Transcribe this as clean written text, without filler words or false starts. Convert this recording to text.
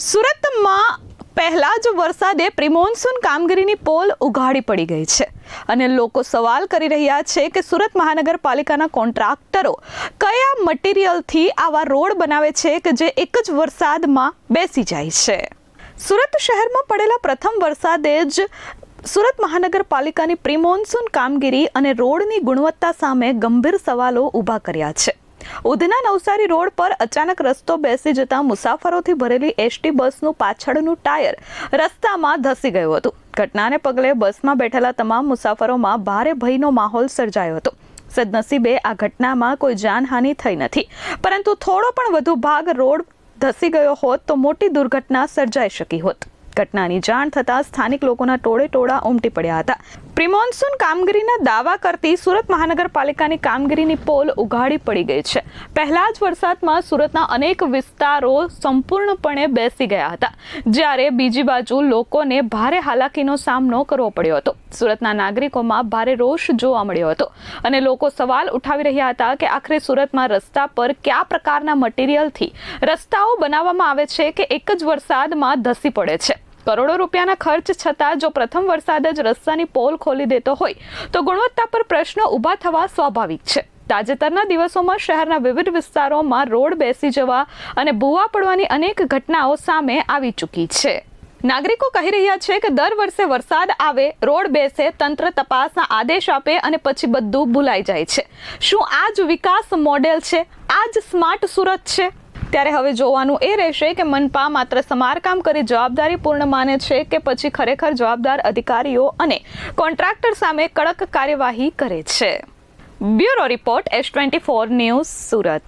સુરતમાં પહેલા જ વરસાદે પ્રિમોન્સૂન કામગીરીની પોલ ઉઘાડી પડી ગઈ છે અને લોકો સવાલ કરી રહ્યા છે કે સુરત મહાનગરપાલિકાના કોન્ટ્રાક્ટરો કયા મટીરિયલથી આવા રોડ બનાવે છે કે જે એક જ વરસાદમાં બેસી જાય છે। સુરત શહેરમાં પડેલા પ્રથમ વરસાદે જ સુરત મહાનગરપાલિકાની પ્રિમોન્સૂન કામગીરી અને રોડની ગુણવત્તા સામે ગંભીર સવાલો ઊભા કર્યા છે। ઉધના નવસારી રોડ પર અચાનક રસ્તો બેસી જતા મુસાફરોથી ભરેલી એસટી બસનું પાછળનું ટાયર રસ્તામાં ધસી ગયું હતું। ઘટનાને પગલે બસમાં બેઠેલા તમામ મુસાફરોમાં ભારે ભયનો માહોલ સર્જાયો હતો। સદનસીબે આ ઘટનામાં કોઈ જાનહાનિ થઈ નથી, પરંતુ થોડો પણ વધુ ભાગ રોડ ધસી ગયો હોત તો મોટી દુર્ઘટના સર્જાઈ શકી હોત। ઘટનાની જાણ થતાં સ્થાનિક લોકોના ટોળે ઉમટી પડ્યા હતા। પ્રિમોન્સૂન કામગીરીના દાવા કરતી સુરત મહાનગરપાલિકાની કામગીરીની પોલ ઉઘાડી પડી ગઈ છે। પહેલા જ વરસાદમાં સુરતના અનેક વિસ્તારો સંપૂર્ણપણે બેસી ગયા હતા, જ્યારે બીજી બાજુ લોકોને ભારે હાલાકીનો સામનો કરવો પડ્યો હતો। સુરતના નાગરિકોમાં ભારે રોષ જોવા મળ્યો હતો અને લોકો સવાલ ઉઠાવી રહ્યા હતા કે આખરે સુરતમાં રસ્તા પર કયા પ્રકારના મટીરિયલથી રસ્તાઓ બનાવવામાં આવે છે કે એક જ વરસાદમાં ધસી પડે છે। કરોડો રૂપિયાના ખર્ચ છતાં જો પ્રથમ વરસાદ જ રસ્તાની પોલ ખોલી દેતો હોય તો ગુણવત્તા પર પ્રશ્નો ઊભા થવા સ્વાભાવિક છે। તાજેતરના દિવસોમાં શહેરના વિવિધ વિસ્તારોમાં રોડ બેસી જવા અને ભૂવા પડવાની અનેક ઘટનાઓ સામે આવી ચૂકી છે। નાગરિકો કહી રહ્યા છે કે દર વર્ષે વરસાદ આવે, રોડ બેસે, તંત્ર તપાસના આદેશ આપે અને પછી બધું ભૂલાઈ જાય છે। શું આ જ વિકાસ મોડેલ છે? આ જ સ્માર્ટ સુરત છે? ત્યારે હવે જોવાનું એ રહેશે કે મનપા માત્ર સમારકામ કરી જવાબદારી પૂર્ણ માને છે કે પછી ખરેખર જવાબદાર અધિકારીઓ અને કોન્ટ્રાક્ટર સામે કડક કાર્યવાહી કરે છે। Bureau report S24 news Surat.